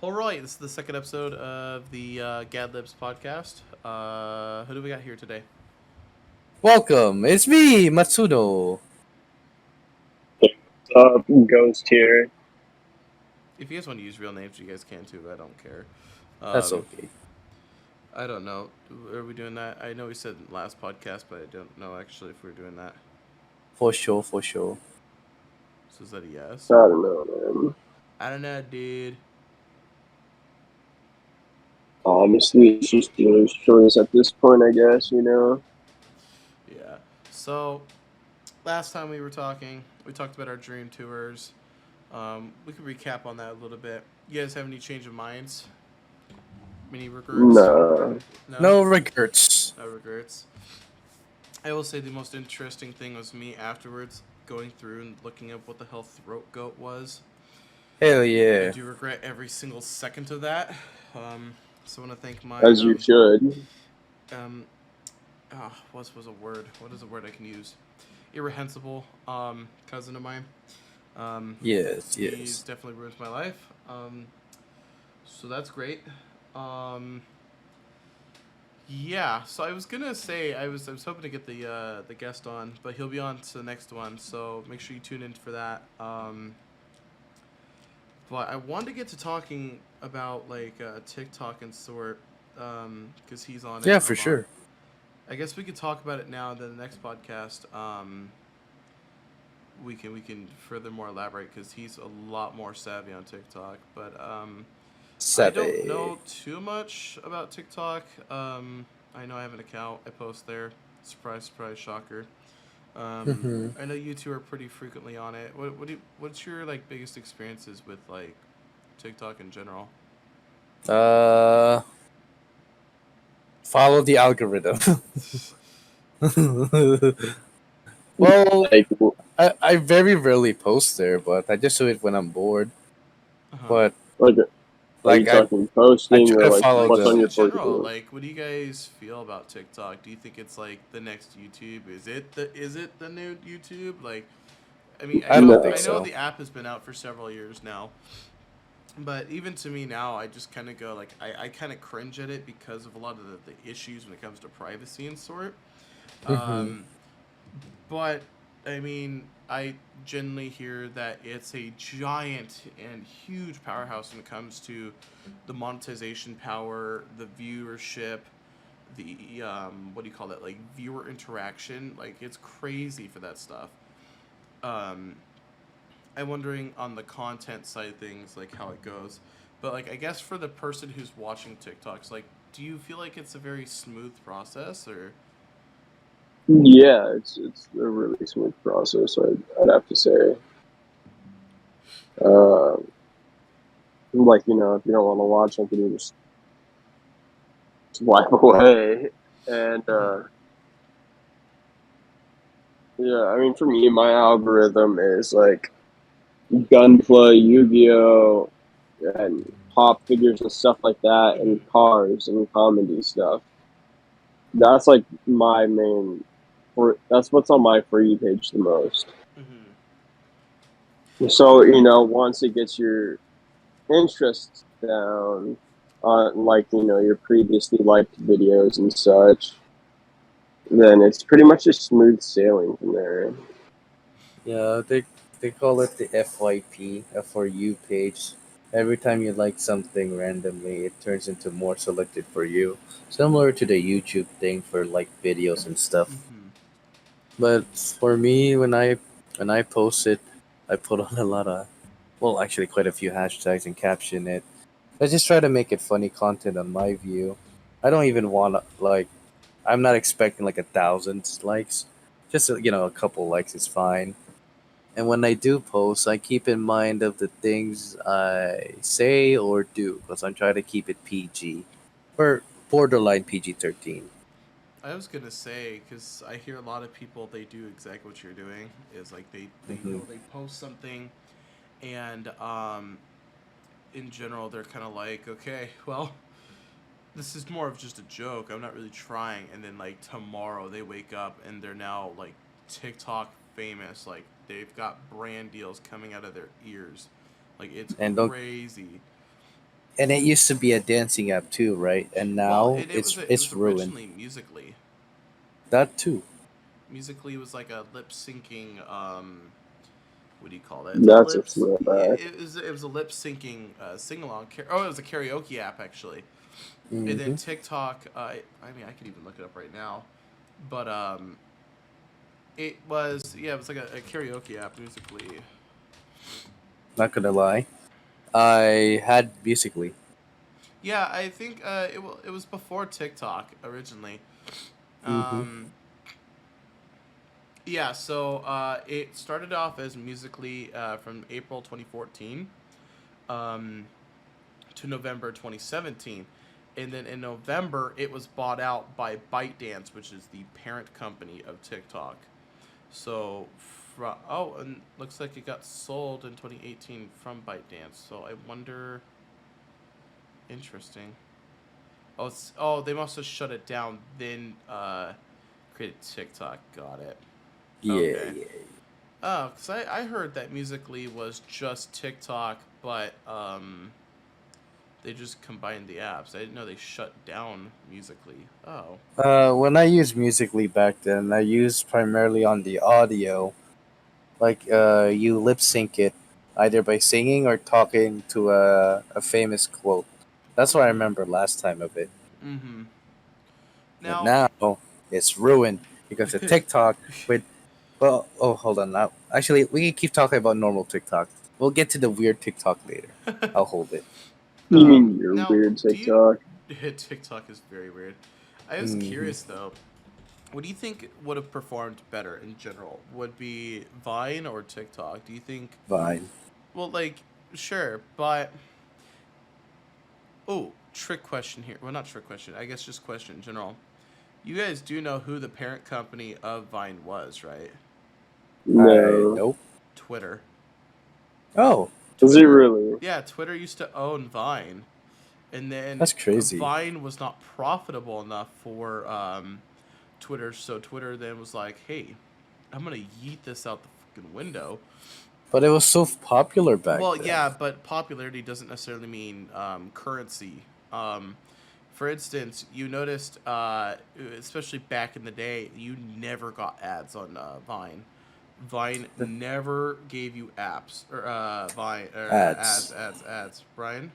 All right, this is the second episode of the Gadlibs podcast. Who do we got here today? Welcome, it's me, Matsuno. Ghost here. If you guys want to use real names, you guys can too. I don't care. That's Um, okay. I don't know. Are we doing that? I know we said last podcast, but I don't know actually if we're doing that. For sure, for sure. So is that a yes? I don't know, man. I don't know, dude. Honestly, it's just dealer's choice at this point, I guess, Yeah. So last time we were talking, we talked about our dream tours. We could recap on that a little bit. You guys have any change of minds? Any regrets? Nah. No? No regrets. No regrets. I will say the most interesting thing was me afterwards going through and looking up what the hell throat goat was. Hell I yeah. do regret every single second of that. So I want to thank my As you should. what was a word? What is a word I can use? Irrehensible cousin of mine. Yes, He's yes. definitely ruined my life. So that's great. Yeah, so I was gonna say I was hoping to get the guest on, but he'll be on to the next one. So make sure you tune in for that. But I wanted to get to talking about like TikTok and sort, because he's on it. Yeah, and for I'm on. sure. I guess we could talk about it now. Then the next podcast, we can furthermore elaborate because he's a lot more savvy on TikTok. But I don't Savvy. know too much about TikTok. I know I have an account. I post there. Surprise, surprise, shocker. Mm-hmm. I know you two are pretty frequently on it. What's your like biggest experiences with like TikTok in general? Uh, follow the algorithm. Well, Like, I very rarely post there, but I just do it when I'm bored. Uh huh. But like, are like you talking posting try or to like follow Like what's just on the. in your For general, You? like what do you guys feel about TikTok? Do you think it's like the next YouTube? Is it the new YouTube? Like I mean, I I know don't No. think I know so. the app has been out for several years now, but even to me now, I just kind of go like I kind of cringe at it because of a lot of the issues when it comes to privacy and sort. Mm-hmm. Um, but I mean, I genuinely hear that it's a giant and huge powerhouse when it comes to the monetization power, the viewership, the what do you call that? Like viewer interaction. Like it's crazy for that stuff. Um, I'm wondering on the content side of things, like how it goes. But like I guess for the person who's watching TikToks, like, do you feel like it's a very smooth process or? Yeah, it's a really smooth process, I'd have to say. Uh, like, if you don't want to watch, I can just swipe away. And, Mhm. yeah, I mean, for me, my algorithm is like gunplay, Yu-Gi-Oh, and pop figures and stuff like that, and Mhm. cars and comedy stuff. That's like my main. That's what's on my For You page the most. Mhm. So once it gets your interest down on like your previously liked videos and such, then it's pretty much just smooth sailing from there. Yeah, they call it the FYP, FRU page. Every time you like something randomly, it turns into more selected for you. Similar to the YouTube thing for like videos and stuff. Mhm. But for me, when I post it, I put on a lot of, well, actually quite a few hashtags and caption it. I just try to make it funny content on my view. I don't even want to like. I'm not expecting like 1,000 likes. Just a couple likes is fine. And when I do post, I keep in mind of the things I say or do because I'm trying to keep it PG or borderline PG-13. I was gonna say because I hear a lot of people they do exactly what you're doing is like they Hmm. know they post something and in general they're kind of like okay well this is more of just a joke I'm not really trying and then like tomorrow they wake up and they're now like TikTok famous like they've got brand deals coming out of their ears like it's And crazy. And it used to be a dancing app too, right? And Well, now it was it's ruined. originally Musically. That too. Musically was like a lip syncing. What do you call it? It's a That's a lips. throwback. It was a lip syncing sing along. Oh, it was a karaoke app actually. And then Hmm. TikTok. I mean, I could even look it up right now, but it was it was like a karaoke app. Musically. Not gonna lie, I had Musically. Yeah, I think it was before TikTok originally. Hmm. Um, yeah, so it started off as Musically from April 2014 um, to November 2017. And then in November, it was bought out by ByteDance, which is the parent company of TikTok. So, and looks like it got sold in 2018 from ByteDance. So I wonder. Interesting. They must have shut it down. Then created TikTok. Got it. Yeah, Okay. yeah. Oh, because I heard that Musically was just TikTok, but they just combined the apps. I didn't know they shut down Musically. Oh. When I used Musically back then, I used primarily on the audio. Like, you lip sync it either by singing or talking to a famous quote. That's what I remember last time of it. Mm-hmm. But Now. now it's ruined because of TikTok. With well, oh, hold on. Now, actually, we can keep talking about normal TikTok. We'll get to the weird TikTok later. I'll hold it. You mean your Now, weird do you? TikTok? TikTok is very weird. I was Hmm. curious though. What do you think would have performed better in general? Would be Vine or TikTok? Do you think? Fine. Well, like, sure, but oh, trick question here. Well, not trick question. I guess just question in general. You guys do know who the parent company of Vine was, right? No. Nope. Twitter. Oh, Is it Twitter. really? Yeah, Twitter used to own Vine, and then that's crazy. Vine was not profitable enough for Twitter, so Twitter then was like, "Hey, I'm gonna yeet this out the fucking window." But it was so popular back Well, then. yeah, but popularity doesn't necessarily mean currency. Um, for instance, you noticed, especially back in the day, you never got ads on Vine. Vine never gave you apps or Vine or Ads. ads. Brian,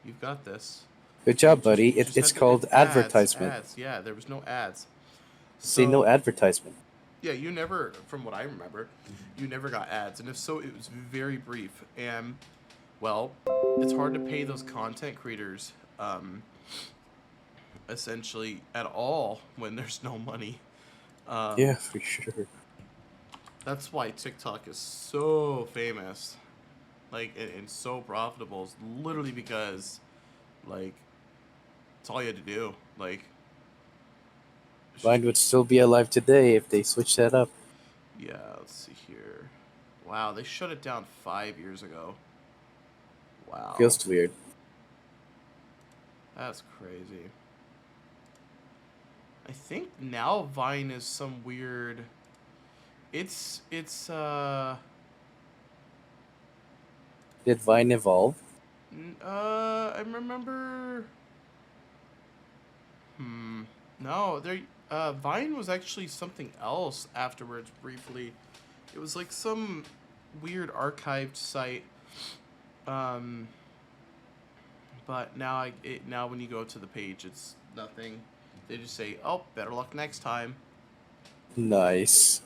you've got this. Good job, buddy. You just It's had to called advertisement. ads. Yeah, there was no ads. See, no So advertisement. yeah, you never, from what I remember, you never got ads, and if so, it was very brief. And well, it's hard to pay those content creators, essentially at all when there's no money. Yeah, for sure. That's why TikTok is so famous, like and so profitable. Is literally because, like, it's all you had to do. Like, Vine would still be alive today if they switched that up. yeah. Let's see here. Wow, they shut it down 5 years ago. Wow. Feels weird. That's crazy. I think now Vine is some weird. It's Did Vine evolve? I remember. No, there. Vine was actually something else afterwards. Briefly, it was like some weird archived site. Um. But now when you go to the page, it's nothing. They just say, "Oh, better luck next time." Nice.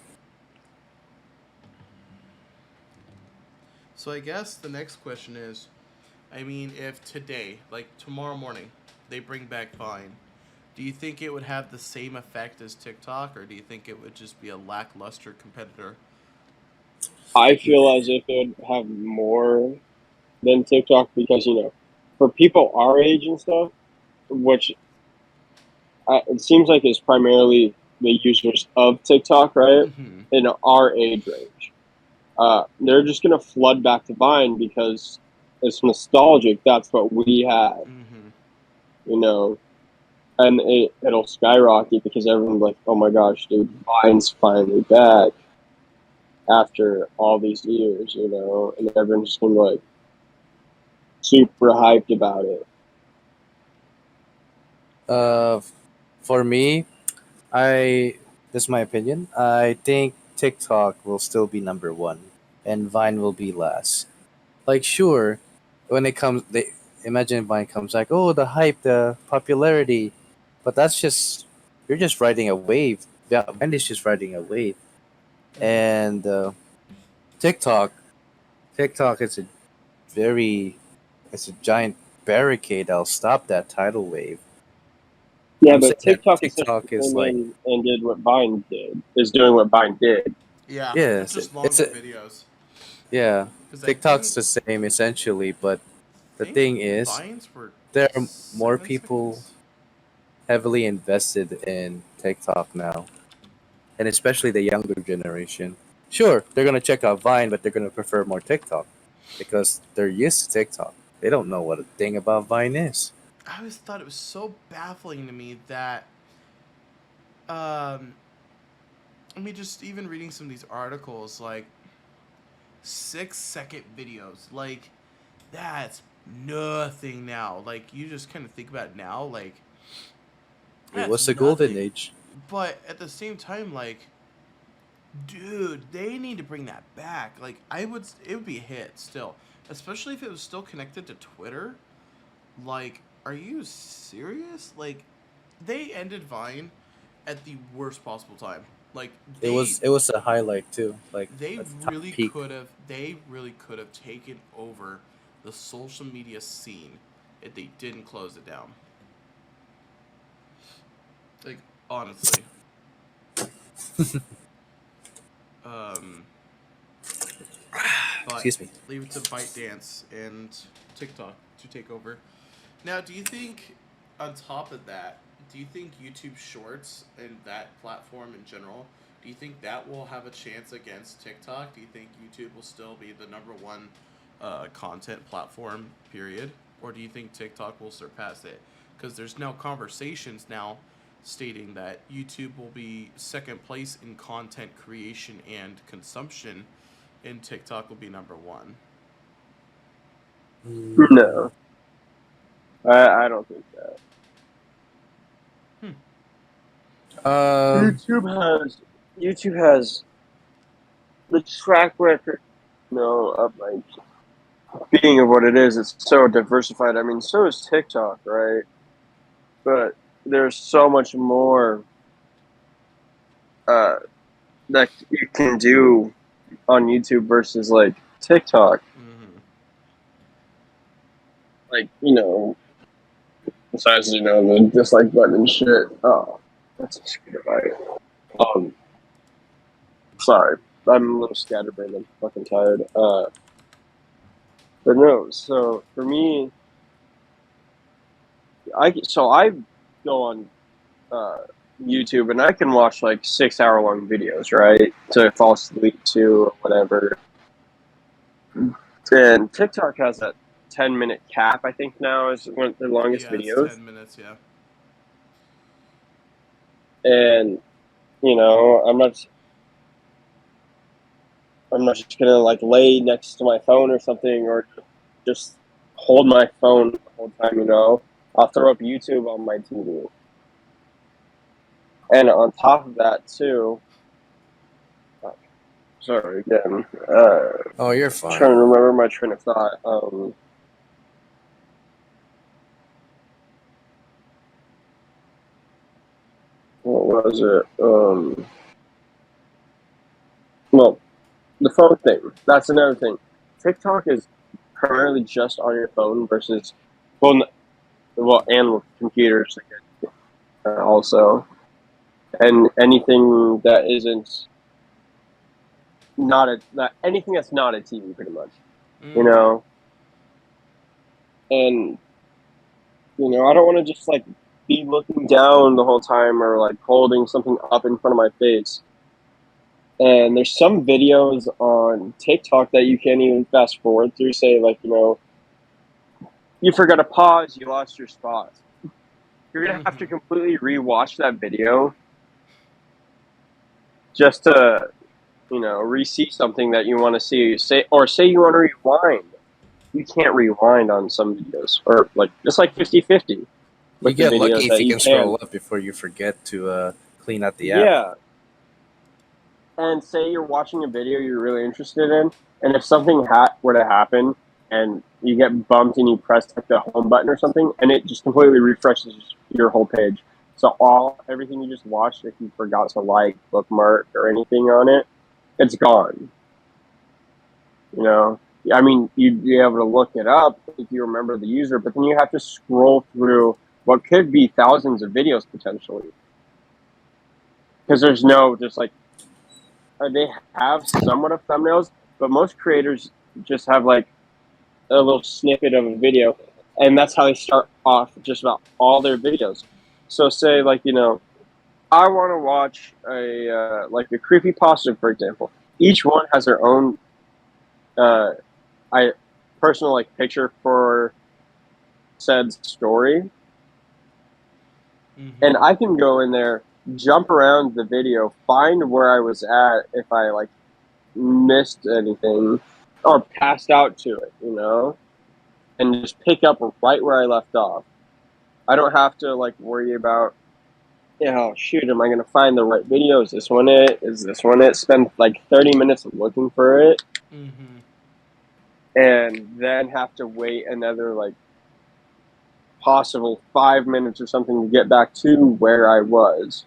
So I guess the next question is, I mean, if today, like tomorrow morning, they bring back Vine, do you think it would have the same effect as TikTok, or do you think it would just be a lackluster competitor? I feel as if it would have more than TikTok because, for people our age and stuff, which it seems like is primarily the users of TikTok, right? Mm-hmm. In our age range. They're just going to flood back to Vine because it's nostalgic. That's what we had, Mm-hmm. and it'll skyrocket because everyone's like, oh my gosh, dude, Vine's finally back after all these years, and everyone's just going to be like, super hyped about it. For me, I this is my opinion. I think TikTok will still be number one, and Vine will be last. Like, sure, when it comes, they imagine Vine comes like, oh, the hype, the popularity, but that's just you're just riding a wave. Vine is just riding a wave, and TikTok, TikTok is a very, it's a giant barricade. That'll stop that tidal wave. Yeah, I'm but saying that TikTok essentially TikTok is came like, in and did what Vine did. Is doing what Vine did. Yeah, yes, just it's longer a videos. yeah. Because I TikTok's think the same essentially, but the think thing is, Vines were there are more 7 seconds. people heavily invested in TikTok now, and especially the younger generation. Sure, they're gonna check out Vine, but they're gonna prefer more TikTok because they're used to TikTok. They don't know what a thing about Vine is. I always thought it was so baffling to me that, um, I mean, just even reading some of these articles, like 6 second videos, like that's nothing now. Like you just kind of think about it now, like It that's was the golden nothing. age. But at the same time, like, dude, they need to bring that back. Like, it would be a hit still, especially if it was still connected to Twitter. Like, are you serious? Like, they ended Vine at the worst possible time. Like, It was a highlight too, like they at the top really peak. could have taken over the social media scene if they didn't close it down. Like, honestly. Um, but Excuse me. leave it to ByteDance and TikTok to take over. Now, do you think, on top of that, do you think YouTube Shorts and that platform in general, do you think that will have a chance against TikTok? Do you think YouTube will still be the number one content platform, period? Or do you think TikTok will surpass it? Because there's now conversations now stating that YouTube will be second place in content creation and consumption, and TikTok will be number one. No, I don't think that. Um, YouTube has the track record, of like being of what it is. It's so diversified. I mean, so is TikTok, right? But there's so much more that you can do on YouTube versus like TikTok. Mm-hmm. Like besides the dislike button and shit. Oh, that's a screwdriver. Sorry, I'm a little scatterbrained. I'm fucking tired. But no. So for me, I go on YouTube and I can watch like 6 hour long videos, right, to fall asleep to or whatever. And TikTok has that 10-minute cap. I think now is one of their longest Yeah, it's videos. 10 minutes, yeah. And I'm not just gonna like lay next to my phone or something, or just hold my phone the whole time. I'll throw up YouTube on my TV. And on top of that, too, sorry again. oh, you're Trying fine. to remember my train of thought. What was it? Well, the phone thing. That's another thing. TikTok is primarily just on your phone versus, and with computers also, and anything that isn't anything that's not a TV, pretty much. Mm-hmm. And I don't want to just like be looking down the whole time or like holding something up in front of my face. And there's some videos on TikTok that you can't even fast forward through. Say like you forgot to pause, you lost your spot. You're gonna have to completely rewatch that video just to re-see something that you want to see. Say you want to rewind. you can't rewind on some videos, or like it's like 50-50 You with the get lucky videos if that you you can can. scroll up before you forget to clean out the app. Yeah, and say you're watching a video you're really interested in, and if something were to happen and you get bumped and you press like the home button or something, and it just completely refreshes your whole page. So everything you just watched, if you forgot to like, bookmark, or anything on it, it's gone. You know, I mean, you'd be able to look it up if you remember the user, but then you have to scroll through what could be thousands of videos potentially, because there's no just like they have somewhat of thumbnails, but most creators just have like a little snippet of a video, and that's how they start off just about all their videos. So say like I want to watch a like a creepy pasta, for example. Each one has their own uh, I personal like picture for said story, Mm-hmm. and I can go in there, jump around the video, find where I was at if I like missed anything or passed out to it, and just pick up right where I left off. I don't have to like worry about, oh shoot, am I gonna find the right video? Is this one it? Is this one it? Spend like 30 minutes looking for it, Mm-hmm. and then have to wait another like possible 5 minutes or something to get back to where I was.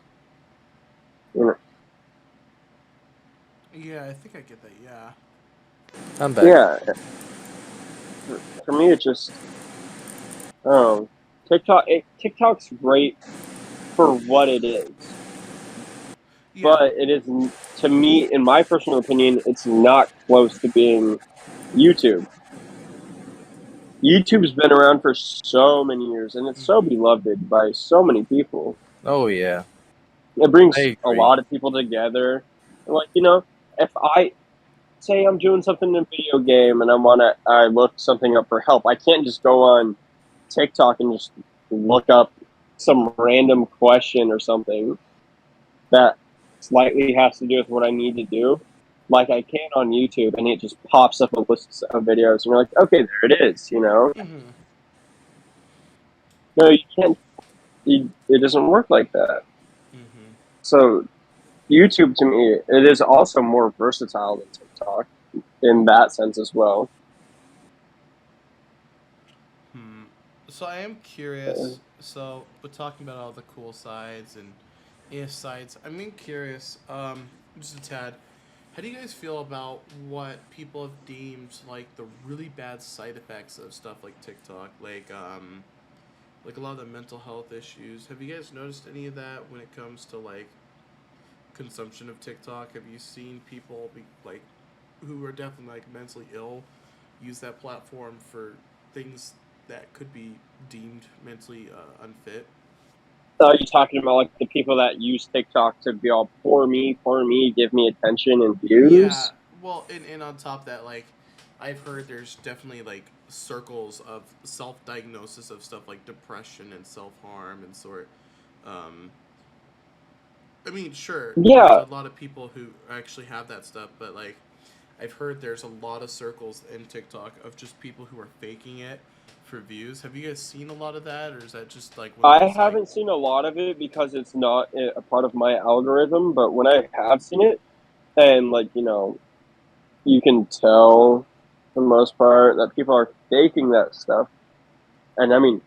Yeah, I think I get that. Yeah. I'm back. Yeah, for me, it just TikTok's great for what it is, Yeah. but it is, to me, in my personal opinion, it's not close to being YouTube. YouTube's been around for so many years, and it's so Mm-hmm. beloved by so many people. Oh yeah, It I brings a agree. lot of people together. Like, if I say I'm doing something in a video game and I look something up for help, I can't just go on TikTok and just look up some random question or something that slightly has to do with what I need to do, like I can on YouTube, and it just pops up a list of videos, and you're like, okay, there it is. Mm-hmm. No, you can't. It doesn't work like that. Mm-hmm. So YouTube, to me, it is also more versatile than TikTok in that sense as well. Hmm. So I am curious. So we're talking about all the cool sides and if sides. I'm curious. Just a tad. How do you guys feel about what people have deemed like the really bad side effects of stuff like TikTok, like a lot of the mental health issues? Have you guys noticed any of that when it comes to like consumption of TikTok? Have you seen people be like who are definitely like mentally ill use that platform for things that could be deemed mentally unfit? Are you talking about like the people that use TikTok to be all poor me, give me attention and Yeah. views? Well, and on top of that, like, I've heard there's definitely like circles of self-diagnosis of stuff like depression and self-harm and sort. Um, sure, there's Yeah, a lot of people who actually have that stuff, but like, I've heard there's a lot of circles in TikTok of just people who are faking it for views. Have you guys seen a lot of that, or is that just like one of I those like? haven't seen a lot of it because it's not a part of my algorithm, but when I have seen it, and like, you can tell for the most part that people are faking that stuff. And I mean,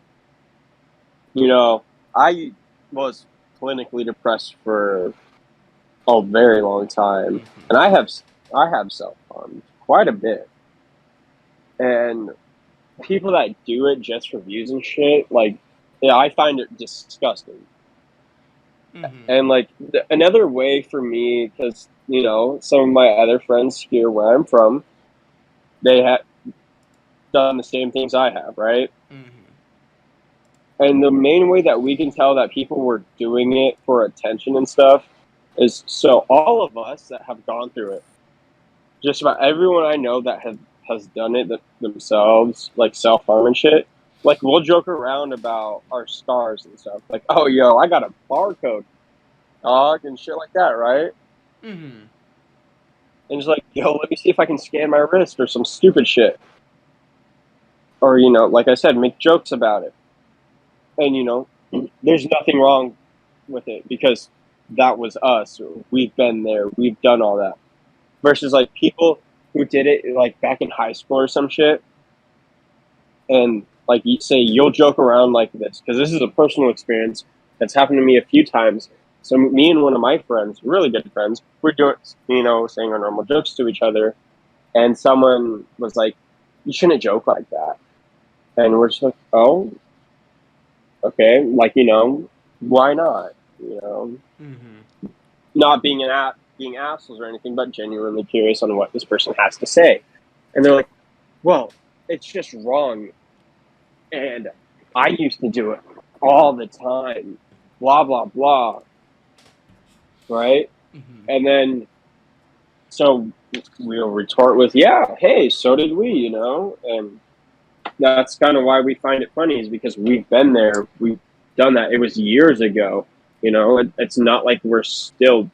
I was clinically depressed for a very long time, Mm-hmm. and I have self-harmed quite a bit. And people that do it just for views and shit, like, yeah, I find it disgusting. Mm-hmm. And like another way for me, because some of my other friends here where I'm from, they have done the same things I have, right? Mm-hmm. And the main way that we can tell that people were doing it for attention and stuff is, so all of us that have gone through it, just about everyone I know that has done it themselves, like self-harm and shit, like we'll joke around about our scars and stuff. Like, oh, yo, I got a barcode, dog, and shit like that, right? Mm-hmm. And just like, yo, let me see if I can scan my wrist or some stupid shit. or like I said, make jokes about it. And there's nothing wrong with it because that was us. We've been there. We've done all that. Versus like people who did it like back in high school or some shit, and like you say you'll joke around like this because this is a personal experience that's happened to me a few times. So me and one of my friends, really good friends, we're doing saying our normal jokes to each other, and someone was like, "You shouldn't joke like that," and we're just like, "Oh, okay, like why not?" Mm-hmm. Not being assholes or anything, but genuinely curious on what this person has to say. And they're like, "Well, it's just wrong, and I used to do it all the time, blah blah blah," right? Mm-hmm. And then so we'll retort with, "Yeah, hey, so did we," and that's kind of why we find it funny, is because we've been there, we've done that. It was years ago, it's not like we're still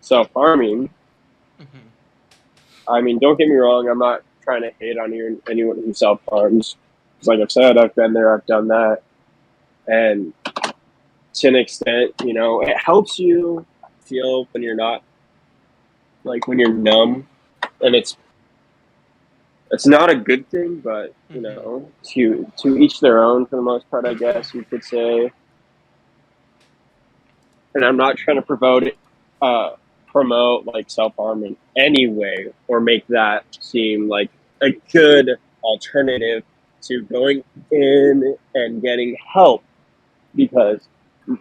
self-harming. Mm-hmm. I mean, don't get me wrong, I'm not trying to hate on anyone who self-harms. Because like I've said, I've been there, I've done that. And to an extent, it helps you feel when you're not, like when you're numb. And it's not a good thing, but, to each their own for the most part, I guess you could say. And I'm not trying to promote like self-harm in any way or make that seem like a good alternative to going in and getting help, because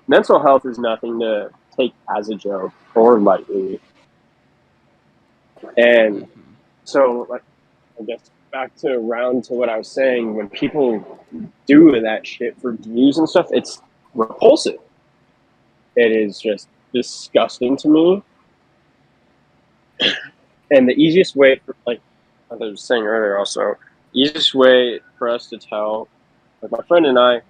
mental health is nothing to take as a joke or lightly. And Mm-hmm. so, like, I guess back to around to what I was saying, when people do that shit for views and stuff, it's repulsive. It is just disgusting to me. And the easiest way for, like I was saying earlier also, easiest way for us to tell, like my friend and I,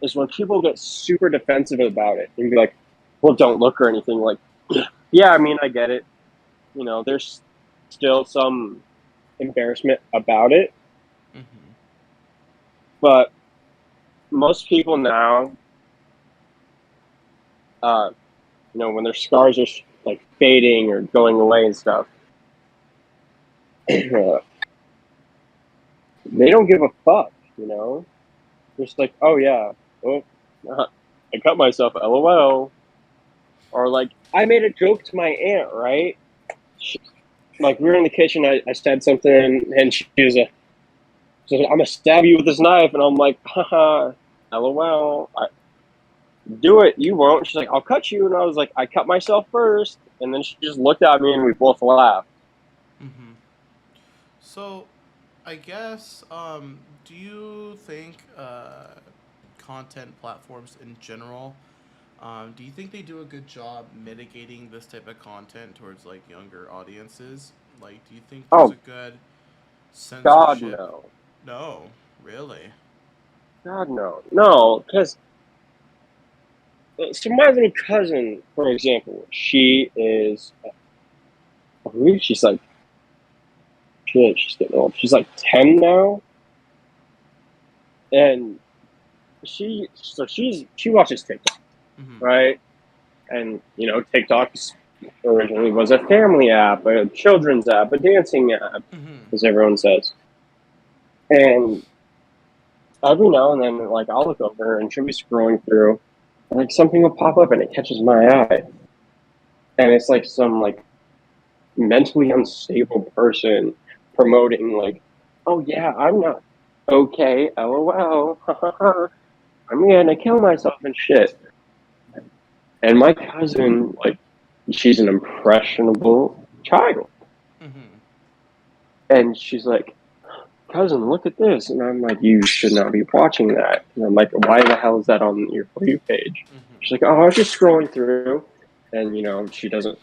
is when people get super defensive about it and be like, "Well, don't look," or anything. Like, yeah, I mean, I get it. There's still some embarrassment about it, Mm-hmm. but most people now, when their scars are like fading or going away and stuff, they don't give a fuck. Just like, "Oh yeah, oh, I cut myself, lol," or like, "I made a joke to my aunt, right?" Like we were in the kitchen, I said something, and she was like, "I'm gonna stab you with this knife," and I'm like, "Haha, lol. Do it, you won't." She's like, "I'll cut you," and I was like, "I cut myself first," and then she just looked at me, and we both laughed. Mm-hmm. So, I guess, do you think content platforms in general, do you think they do a good job mitigating this type of content towards like younger audiences? Like, do you think there's Oh a good God, censorship? no, No, really. God, no, no, because so my little cousin, for example, she is, I believe she's like, shit, she's getting old. She's like 10 now, and she watches TikTok, Mm-hmm. right? And TikTok originally was a family app, a children's app, a dancing app, Mm-hmm. as everyone says. And every now and then, like, I'll look over and she'll be scrolling through, and like something will pop up and it catches my eye, and it's like some like mentally unstable person promoting like, "Oh yeah, I'm not okay, lol, I'm gonna kill myself and shit." And my cousin, like, she's an impressionable child. Mm-hmm. And she's like, "Cousin, look at this." And I'm like, "You should not be watching that." And I'm like, "Why the hell is that on your For You page?" Mm-hmm. She's like, "Oh, I was just scrolling through." And, she doesn't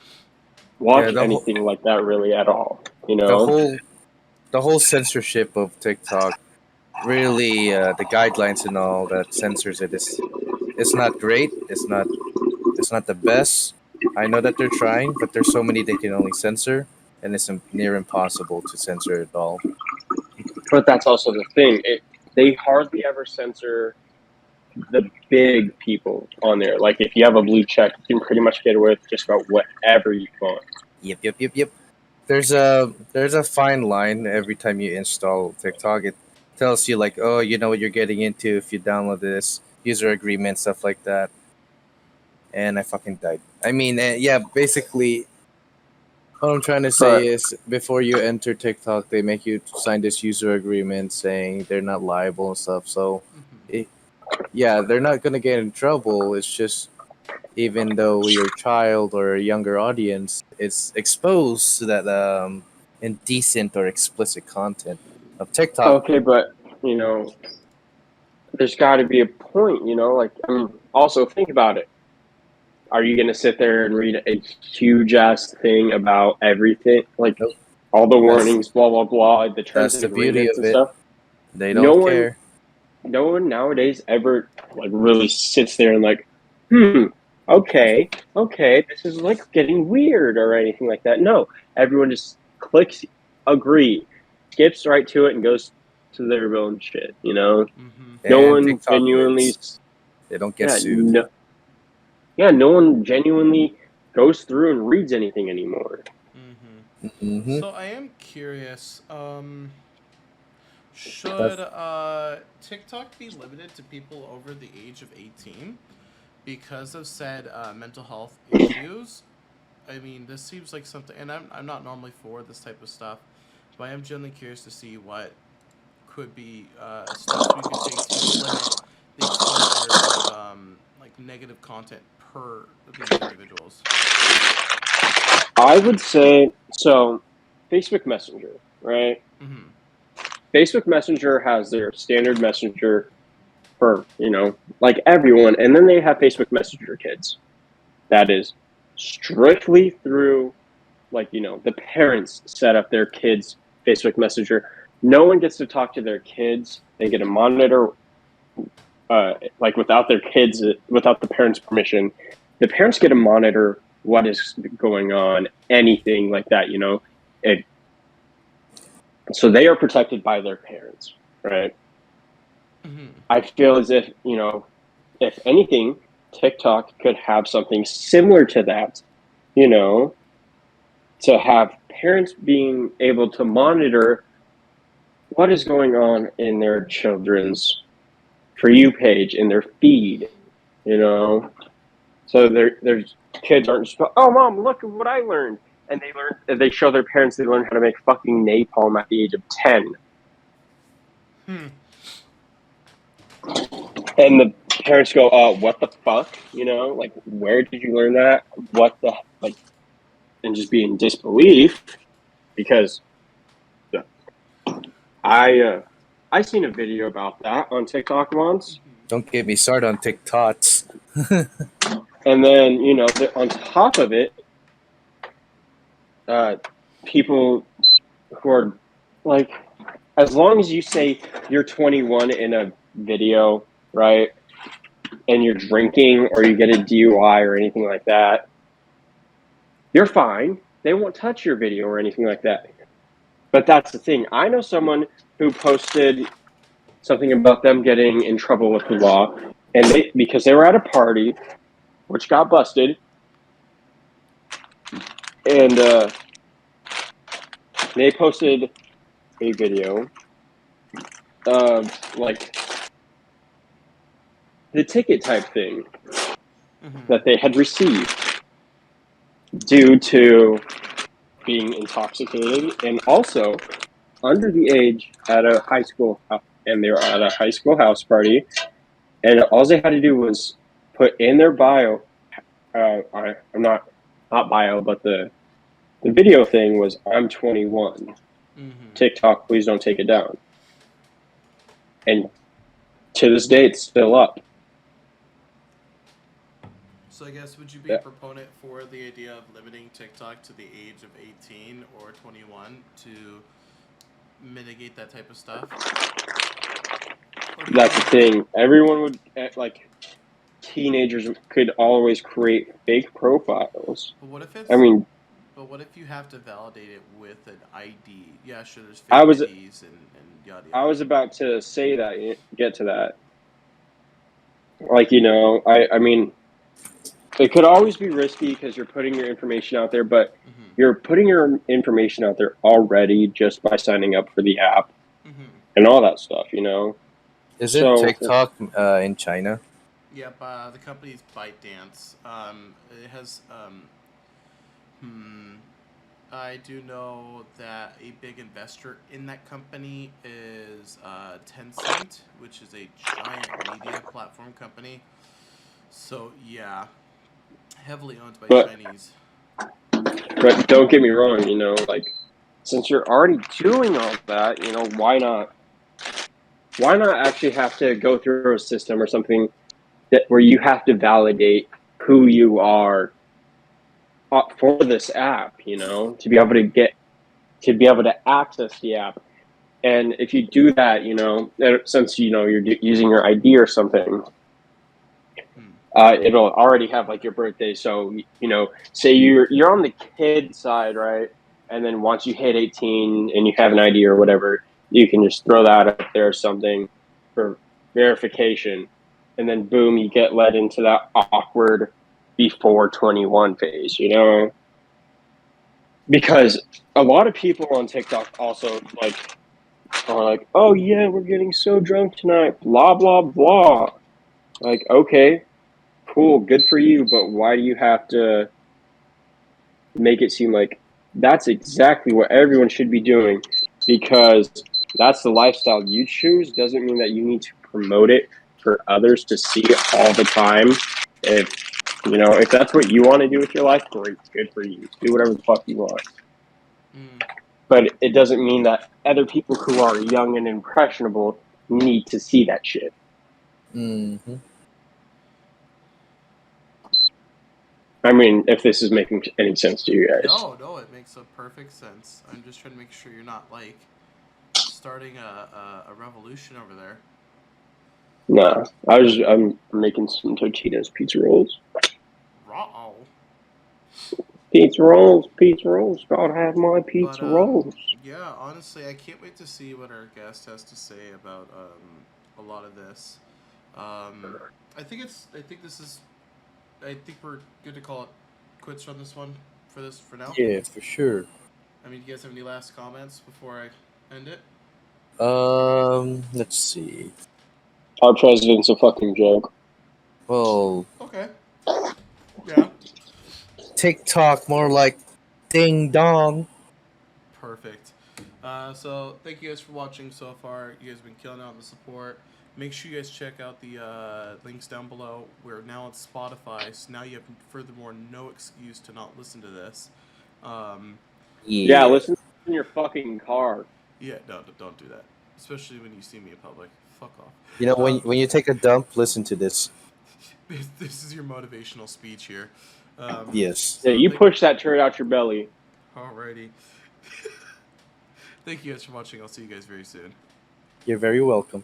Yeah, watch anything like that really at all, the whole the whole censorship of TikTok, really, the guidelines and all that censors it is, it's not great. It's not the best. I know that they're trying, but there's so many they can only censor, and it's near impossible to censor it all. But that's also the thing. They hardly ever censor the big people on there. Like, if you have a blue check, you can pretty much get away with just about whatever you want. Yep. There's a fine line every time you install TikTok. It tells you like, oh, you know what you're getting into if you download this user agreement, stuff like that. And I fucking died. I mean, yeah, basically, what I'm trying to say But is before you enter TikTok, they make you sign this user agreement saying they're not liable and stuff. So, Mm-hmm. yeah, they're not gonna get in trouble. It's just even though your child or a younger audience is exposed to that indecent or explicit content of TikTok. okay, but you know, there's got to be a point. You know, like, I mean, also think about it. Are you gonna sit there and read a huge ass thing about everything, like Nope. all the That's warnings, blah blah blah, the terms that's and the beauty agreements of and it. stuff? They No don't one, care. no one nowadays ever like really sits there and like, okay, this is like getting weird or anything like that. No, everyone just clicks agree, skips right to it, and goes to their own shit. You know, Mm-hmm. no And one TikTok genuinely, wins. They don't get yeah, sued. no one genuinely goes through and reads anything anymore. Mm-hmm. Mm-hmm. So I am curious. Should That's TikTok be limited to people over the age of 18 because of said mental health issues? I mean, this seems like something, and I'm not normally for this type of stuff, but I am genuinely curious to see what could be steps we could take to limit the exposure of like negative content per these individuals. I would say so. Facebook Messenger, right? Mm-hmm. Facebook Messenger has their standard messenger for, like everyone, and then they have Facebook Messenger Kids. That is strictly through, like, the parents set up their kids' Facebook Messenger. No one gets to talk to their kids. They get a monitor, like without their kids, without the parents' permission. The parents get to monitor what is going on, anything like that. It, so they are protected by their parents, right? Mm-hmm. I feel as if, if anything, TikTok could have something similar to that, to have parents being able to monitor what is going on in their children's For You page, in their feed, So their kids aren't just, oh, mom, look at what I learned. And they show their parents they learn how to make fucking napalm at the age of 10. And the parents go, what the fuck? Like, where did you learn that? What the, like, and just be in disbelief because I seen a video about that on TikTok once. Don't get me started on TikToks. And then, on top of it, people who are like, as long as you say you're 21 in a video, right, and you're drinking or you get a DUI or anything like that, you're fine. They won't touch your video or anything like that. But that's the thing. I know someone who posted something about them getting in trouble with the law, and because they were at a party, which got busted, and they posted a video of like the ticket type thing that they had received due to being intoxicated and also under the age at a high school, and they were at a high school house party, and all they had to do was put in their bio. I'm not bio, but the video thing was I'm 21. TikTok, please don't take it down. And to this day, it's still up. So I guess, would you be a proponent for the idea of limiting TikTok to the age of 18 or 21 to mitigate that type of stuff? That's the thing. Everyone would, like, teenagers could always create fake profiles. But what if it's... I mean... But what if you have to validate it with an ID? Yeah, sure. There's I fake was IDs and yada I yada. was about to say that, get to that. Like, I mean, it could always be risky because you're putting your information out there, but Mm-hmm. you're putting your information out there already just by signing up for the app Mm-hmm. and all that stuff, Isn't So, TikTok in China? Yep. The company's ByteDance. It has. Hmm. I do know that a big investor in that company is Tencent, which is a giant media platform company. So yeah, heavily owned by but Chinese. don't get me wrong, like since you're already doing all that, why not actually have to go through a system or something where you have to validate who you are for this app, to be able to access the app. And if you do that, since you're using your ID or something, Hmm. it'll already have like your birthday. So say you're on the kid side, right? And then once you hit 18 and you have an ID or whatever, you can just throw that up there or something for verification, and then boom, you get led into that awkward before 21 phase, because a lot of people on TikTok also are like, oh yeah, we're getting so drunk tonight, blah blah blah. Like, okay, cool, good for you, but why do you have to make it seem like that's exactly what everyone should be doing? Because that's the lifestyle you choose doesn't mean that you need to promote it for others to see all the time. If that's what you want to do with your life, great, good for you. Do whatever the fuck you want. Mm. But it doesn't mean that other people who are young and impressionable need to see that shit. Mm-hmm. I mean, if this is making any sense to you guys. No, it makes a perfect sense. I'm just trying to make sure you're not like starting a revolution over there. Nah, I'm making some Tortitas pizza rolls. Raw. Pizza rolls. Gotta have my But pizza rolls. yeah, honestly, I can't wait to see what our guest has to say about a lot of this. I think we're good to call it quits on this one for now. Yeah, for sure. I mean, do you guys have any last comments before I end it? Let's see. Our president's a fucking joke. Well, Okay. Yeah. TikTok more like ding dong. Perfect. So thank you guys for watching so far. You guys have been killing out the support. Make sure you guys check out the links down below. We're now on Spotify, so now you have furthermore no excuse to not listen to this. Yeah, listen in your fucking car. Yeah, no, don't do that. Especially when you see me in public. Fuck off. You know, when you take a dump, listen to this. This is your motivational speech here. Yes. Yeah, you push that turd out your belly. Alrighty. Thank you guys for watching. I'll see you guys very soon. You're very welcome.